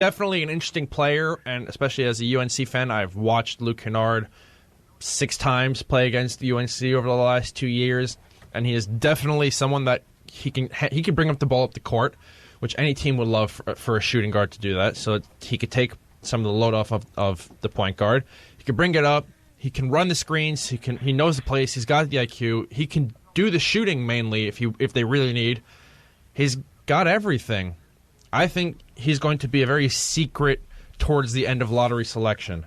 Definitely an interesting player, and especially as a UNC fan, I've watched Luke Kennard 6 times play against UNC over the last 2 years, and he is definitely someone that he can bring up the ball up the court, which any team would love for a shooting guard to do that. So he could take some of the load off of the point guard. He can bring it up. He can run the screens. He knows the place. He's got the IQ. He can do the shooting mainly if they really need. He's got everything. I think he's going to be a very secret towards the end of lottery selection.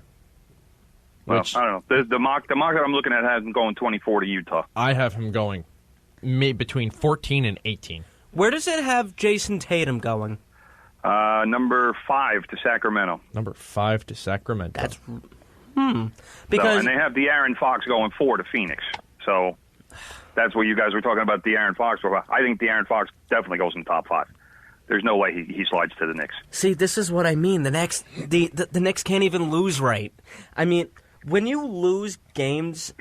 Well, I don't know. The mock that I'm looking at has him going 24 to Utah. I have him going between 14 and 18. Where does it have Jason Tatum going? Number 5 to Sacramento. Number 5 to Sacramento. That's because and they have De'Aaron Fox going 4 to Phoenix. So that's what you guys were talking about De'Aaron Fox for. I think De'Aaron Fox definitely goes in the top 5. There's no way he slides to the Knicks. See, this is what I mean. The Knicks can't even lose right. I mean, when you lose games,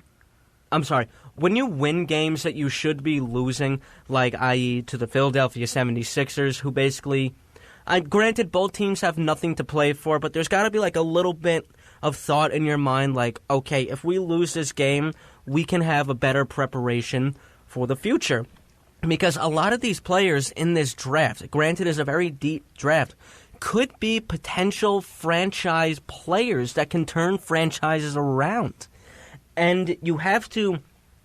when you win games that you should be losing, like i.e. to the Philadelphia 76ers, who basically, granted both teams have nothing to play for, but there's got to be like a little bit of thought in your mind, like, okay, if we lose this game, we can have a better preparation for the future. Because a lot of these players in this draft, granted it's a very deep draft, could be potential franchise players that can turn franchises around. And you have to,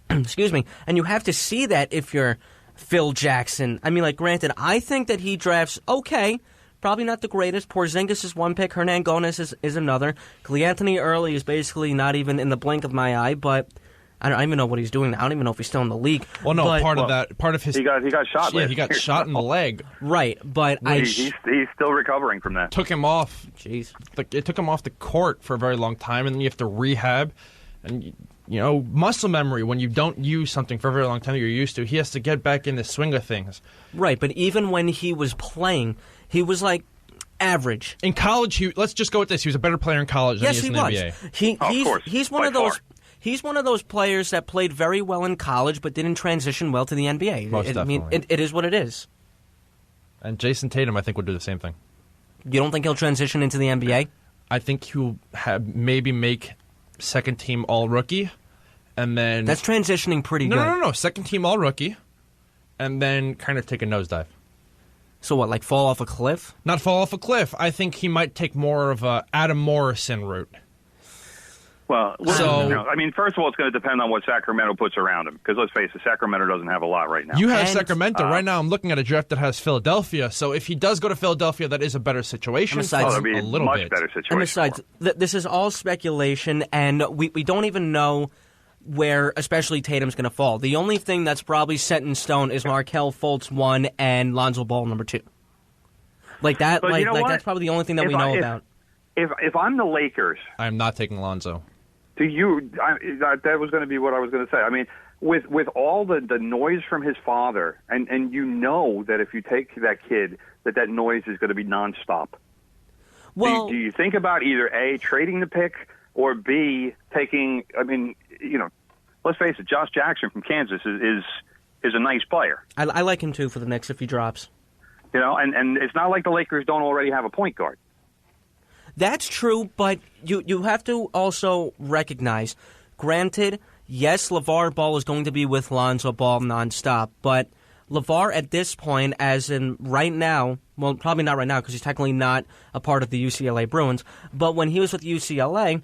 and you have to see that if you're Phil Jackson. I mean, like, granted, I think that he drafts okay, probably not the greatest. Porzingis is one pick, Hernangomez is another. Cleanthony Early is basically not even in the blink of my eye, but I don't even know what he's doing. I don't even know if he's still in the league. Well, no, part of his... He got shot. Yeah, he got shot in the leg. Right, but he's still recovering from that. Took him off. Jeez. It took him off the court for a very long time, and then you have to rehab. And, muscle memory, when you don't use something for a very long time that you're used to, he has to get back in the swing of things. Right, but even when he was playing, he was, like, average. In college, let's just go with this. He was a better player in college than he is in the NBA. Of course. He's one of those... He's one of those players that played very well in college but didn't transition well to the NBA. Most definitely. I mean, it is what it is. And Jason Tatum, I think, would do the same thing. You don't think he'll transition into the NBA? I think he'll maybe make second-team All-Rookie, and then... That's transitioning pretty good. No. Second-team All-Rookie, and then kind of take a nosedive. So what, like fall off a cliff? Not fall off a cliff. I think he might take more of a Adam Morrison route. Well, I mean, first of all, it's going to depend on what Sacramento puts around him. Because let's face it, Sacramento doesn't have a lot right now. You have Sacramento. Right now, I'm looking at a draft that has Philadelphia. So if he does go to Philadelphia, that is a better situation. It'll be a little much better situation. And besides, this is all speculation, and we don't even know where, especially Tatum's going to fall. The only thing that's probably set in stone is Markelle Fultz 1 and Lonzo Ball number 2. Like that. But that's probably the only thing that we know about. If I'm the Lakers, I am not taking Lonzo. That was going to be what I was going to say. I mean, with all the noise from his father, and you know that if you take that kid, that noise is going to be nonstop. Well, do you think about either A, trading the pick, or B, taking? I mean, let's face it, Josh Jackson from Kansas is a nice player. I like him too for the Knicks if he drops. And it's not like the Lakers don't already have a point guard. That's true, but you have to also recognize, granted, yes, LeVar Ball is going to be with Lonzo Ball nonstop, but LeVar at this point, as in right now, well, probably not right now because he's technically not a part of the UCLA Bruins, but when he was with UCLA,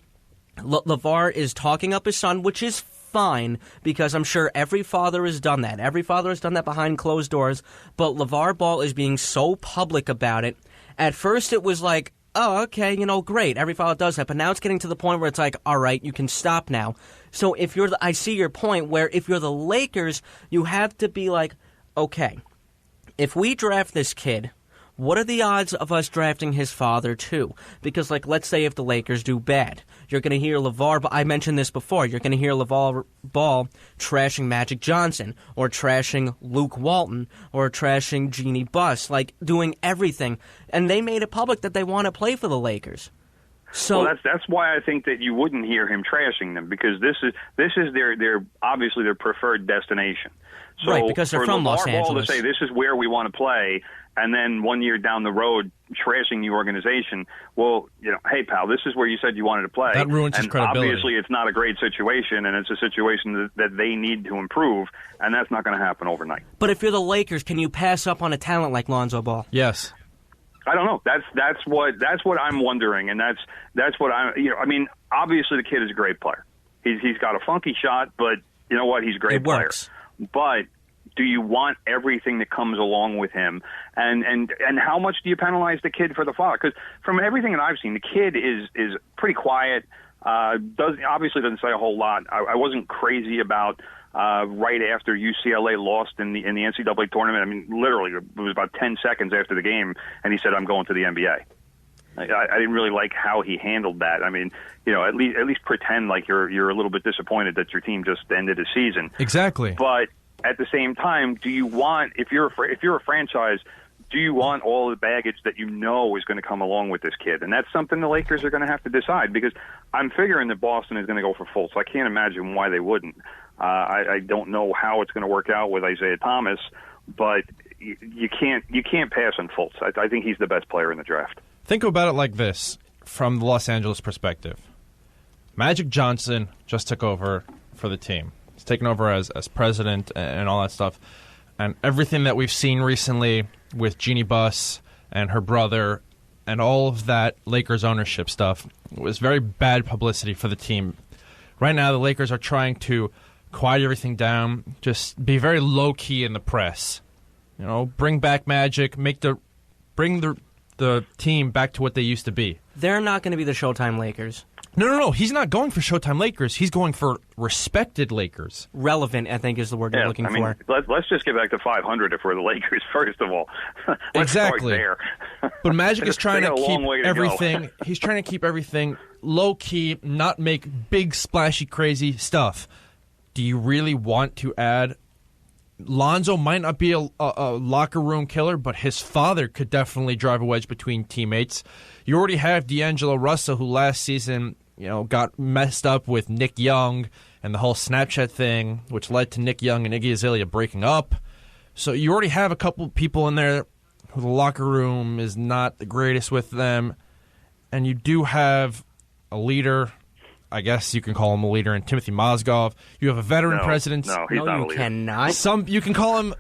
LeVar is talking up his son, which is fine, because I'm sure every father has done that. Every father has done that behind closed doors, but LeVar Ball is being so public about it. At first it was like, oh, okay, great. Every father does that. But now it's getting to the point where it's like, all right, you can stop now. So I see your point where if you're the Lakers, you have to be like, okay, if we draft this kid, what are the odds of us drafting his father too? Because, let's say if the Lakers do bad, you're going to hear LeVar, but I mentioned this before, you're going to hear LeVar Ball trashing Magic Johnson, or trashing Luke Walton, or trashing Jeannie Buss, doing everything. And they made it public that they want to play for the Lakers. So that's why I think that you wouldn't hear him trashing them, because this is their obviously their preferred destination. So right, because they're from Los Angeles. To say this is where we want to play, and then 1 year down the road, trashing the organization. Well, hey, pal, this is where you said you wanted to play. That ruins his credibility. Obviously, it's not a great situation, and it's a situation that they need to improve, and that's not going to happen overnight. But if you're the Lakers, can you pass up on a talent like Lonzo Ball? Yes. I don't know. That's what I'm wondering, and that's what I'm. I mean, obviously the kid is a great player. He's got a funky shot, but you know what? He's a great player. Works. But do you want everything that comes along with him? And how much do you penalize the kid for the foul? Because from everything that I've seen, the kid is pretty quiet. Obviously doesn't say a whole lot. I wasn't crazy about right after UCLA lost in the NCAA tournament. I mean, literally, it was about 10 seconds after the game, and he said, "I'm going to the NBA." I didn't really like how he handled that. I mean, at least pretend like you're a little bit disappointed that your team just ended a season. Exactly. But at the same time, do you want, if you're a franchise, do you want all the baggage that is going to come along with this kid? And that's something the Lakers are going to have to decide, because I'm figuring that Boston is going to go for Fultz. I can't imagine why they wouldn't. I don't know how it's going to work out with Isaiah Thomas, but you can't pass on Fultz. I think he's the best player in the draft. Think about it like this, from the Los Angeles perspective. Magic Johnson just took over for the team. He's taken over as president and all that stuff. And everything that we've seen recently with Jeannie Buss and her brother and all of that Lakers ownership stuff was very bad publicity for the team. Right now, the Lakers are trying to quiet everything down, just be very low-key in the press. Bring back Magic, bring the team back to what they used to be. They're not going to be the Showtime Lakers. No. He's not going for Showtime Lakers. He's going for respected Lakers. Relevant, I think, is the word you're looking for. Let's just get back to 500 if we're the Lakers, first of all. Let's start there. But Magic is trying to keep everything. He's trying to keep everything low key, not make big, splashy, crazy stuff. Do you really want to add? Lonzo might not be a locker room killer, but his father could definitely drive a wedge between teammates. You already have D'Angelo Russell, who last season got messed up with Nick Young and the whole Snapchat thing, which led to Nick Young and Iggy Azalea breaking up. So you already have a couple people in there who the locker room is not the greatest with them, and you do have a leader. I guess you can call him a leader in Timothy Mozgov. You have a veteran president. No, he's not a leader. Cannot. You can call him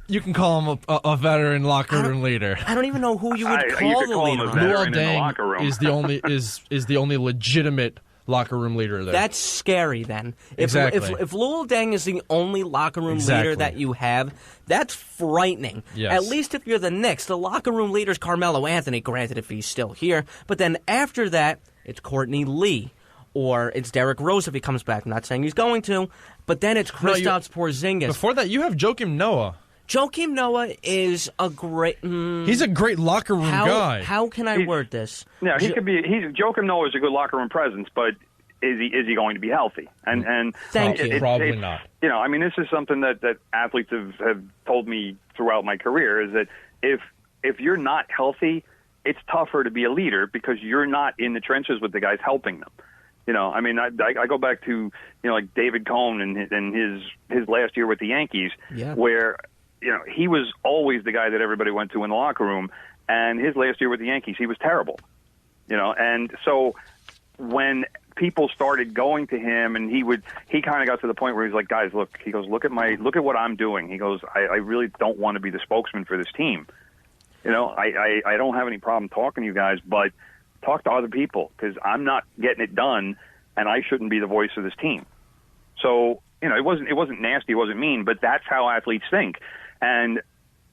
a veteran locker room leader. I don't even know who you would call the leader. Luol Deng is the only legitimate locker room leader there. That's scary then. Exactly. If Luol Deng is the only locker room leader that you have, that's frightening. Yes. At least if you're the Knicks, the locker room leader is Carmelo Anthony, granted if he's still here. But then after that, it's Courtney Lee. Or it's Derrick Rose if he comes back. I'm not saying he's going to. But then it's Kristaps Porzingis. Before that, you have Joakim Noah. Joakim Noah is a great... he's a great locker room guy. How can I word this? Yeah, Joakim Noah is a good locker room presence, but is he going to be healthy? And Thank you. Probably not. This is something that athletes have told me throughout my career, is that if you're not healthy, it's tougher to be a leader because you're not in the trenches with the guys helping them. I go back to, like David Cohn and his last year with the Yankees, where, he was always the guy that everybody went to in the locker room, and his last year with the Yankees, he was terrible, and so when people started going to him, and he kind of got to the point where he's like, guys, look at what I'm doing. He goes, I really don't want to be the spokesman for this team. I don't have any problem talking to you guys, but talk to other people, because I'm not getting it done, and I shouldn't be the voice of this team. So, it wasn't nasty, it wasn't mean, but that's how athletes think. And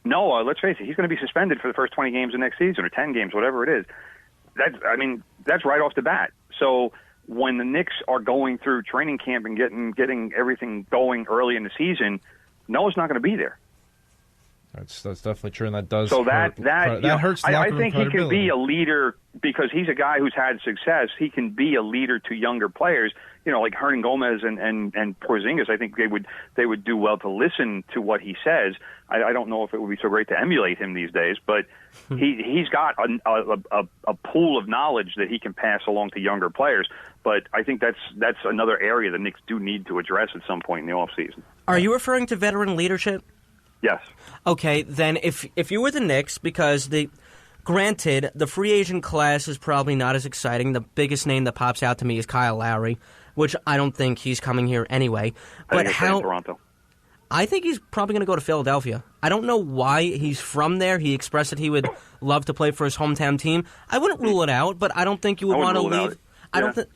Noah, let's face it, he's going to be suspended for the first 20 games of next season, or 10 games, whatever it is. That's right off the bat. So when the Knicks are going through training camp and getting everything going early in the season, Noah's not going to be there. That's definitely true, and that does. So that hurts. I think he can be a leader because he's a guy who's had success. He can be a leader to younger players, like Hernan Gomez and Porzingis. I think they would do well to listen to what he says. I don't know if it would be so great to emulate him these days, but he's got a pool of knowledge that he can pass along to younger players. But I think that's another area the Knicks do need to address at some point in the offseason. Are you referring to veteran leadership? Yes. Okay, then if you were the Knicks, because the Granted, the free agent class is probably not as exciting. The biggest name that pops out to me is Kyle Lowry, which I don't think he's coming here anyway. But Toronto. I think he's probably going to go to Philadelphia. I don't know why he's from there. He expressed that he would love to play for his hometown team. I wouldn't rule it out, but I don't think you would want to leave.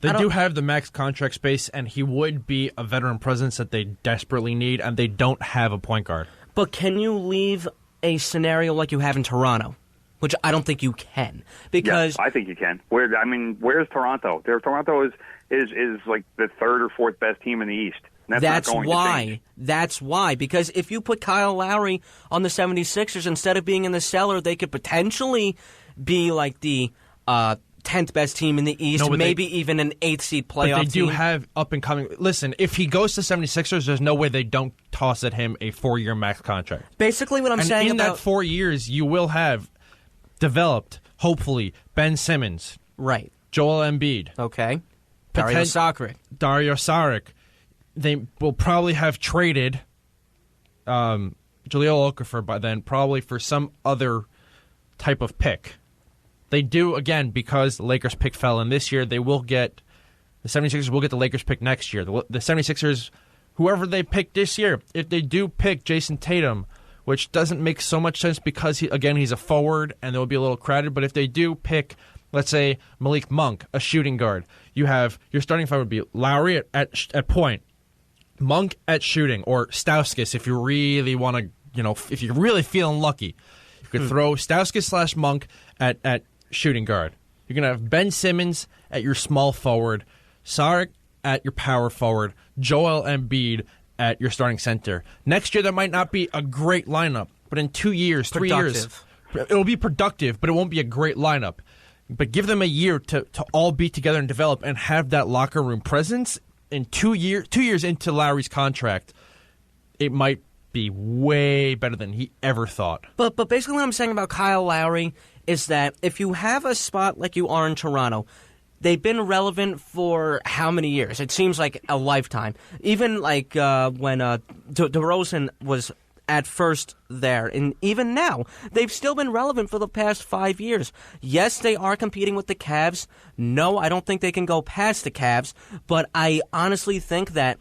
They do have the max contract space, and he would be a veteran presence that they desperately need, and they don't have a point guard. But can you leave a scenario like you have in Toronto? Which I don't think you can, because I think you can. Where's Toronto? Toronto is like the third or fourth best team in the East. That's why. That's why. Because if you put Kyle Lowry on the 76ers, instead of being in the cellar, they could potentially be like the 10th best team in the East, maybe even an 8th seed playoff team. But they do have up-and-coming... Listen, if he goes to 76ers, there's no way they don't toss at him a 4-year max contract. Basically what I'm saying in that 4 years, you will have developed, hopefully, Ben Simmons. Right. Joel Embiid. Okay. Dario Saric. They will probably have traded Jahlil Okafor by then, probably for some other type of pick. They do, again, because the Lakers pick fell in this year, the 76ers will get the Lakers pick next year. The 76ers, whoever they pick this year, if they do pick Jason Tatum, which doesn't make so much sense because, he's a forward and they'll be a little crowded, but if they do pick, let's say, Malik Monk, a shooting guard, you have your starting five would be Lowry at point, Monk at shooting, or Stauskas if you really want to, if you're really feeling lucky. You could throw Stauskas / Monk at shooting guard. You're going to have Ben Simmons at your small forward, Saric at your power forward, Joel Embiid at your starting center. Next year, that might not be a great lineup, but in 2 years, 3 years, it'll be productive, but it won't be a great lineup. But give them a year to all be together and develop and have that locker room presence. In 2 years into Lowry's contract, it might be way better than he ever thought. But basically what I'm saying about Kyle Lowry is that if you have a spot like you are in Toronto, they've been relevant for how many years? It seems like a lifetime. Even like when DeRozan was at first there, and even now, they've still been relevant for the past 5 years. Yes, they are competing with the Cavs. No, I don't think they can go past the Cavs, but I honestly think that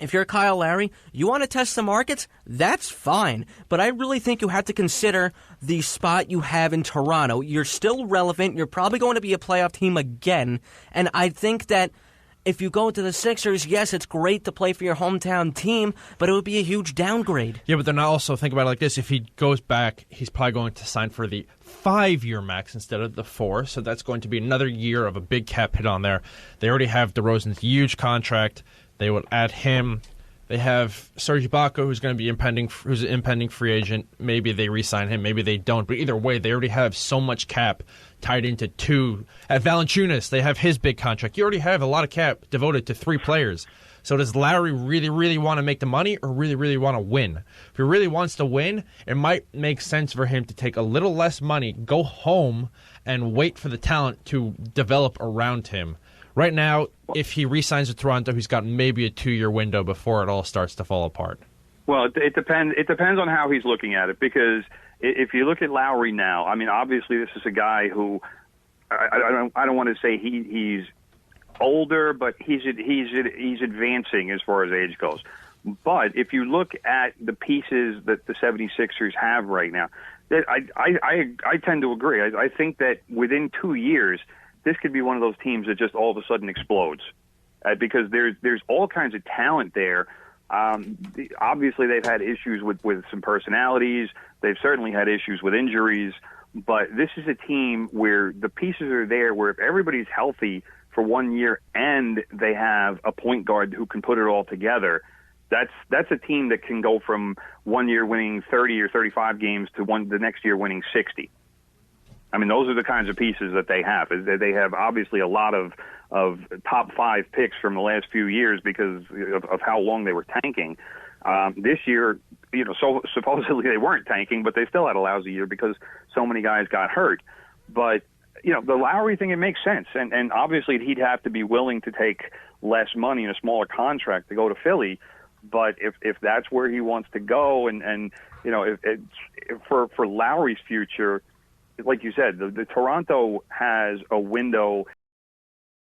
if you're Kyle Lowry, you want to test the markets, that's fine. But I really think you have to consider the spot you have in Toronto. You're still relevant. You're probably going to be a playoff team again. And I think that if you go to the Sixers, yes, it's great to play for your hometown team, but it would be a huge downgrade. Yeah, but then I also think about it like this. If he goes back, he's probably going to sign for the 5-year max instead of the 4, so that's going to be another year of a big cap hit on there. They already have DeRozan's huge contract. They would add him. They have Serge Ibaka, who's going to be who's an impending free agent. Maybe they re-sign him. Maybe they don't. But either way, they already have so much cap tied into 2. At Valanciunas, they have his big contract. You already have a lot of cap devoted to 3 players. So does Lowry really, really want to make the money or really, really want to win? If he really wants to win, it might make sense for him to take a little less money, go home, and wait for the talent to develop around him. Right now, if he re-signs with Toronto, he's got maybe a 2-year window before it all starts to fall apart. Well, it depends. It depends on how he's looking at it, because if you look at Lowry now, I mean, obviously this is a guy who I don't want to say he's older, but he's advancing as far as age goes. But if you look at the pieces that the 76ers have right now, I tend to agree. I think that within 2 years, this could be one of those teams that just all of a sudden explodes, because there's all kinds of talent there. Obviously, they've had issues with some personalities. They've certainly had issues with injuries. But this is a team where the pieces are there, where if everybody's healthy for 1 year and they have a point guard who can put it all together, that's a team that can go from 1 year winning 30 or 35 games to the next year winning 60. I mean, those are the kinds of pieces that they have. They have obviously a lot of top 5 picks from the last few years because of how long they were tanking. This year, so supposedly they weren't tanking, but they still had a lousy year because so many guys got hurt. But, the Lowry thing, it makes sense. And obviously he'd have to be willing to take less money in a smaller contract to go to Philly. But if that's where he wants to go, and if for Lowry's future, like you said, the Toronto has a window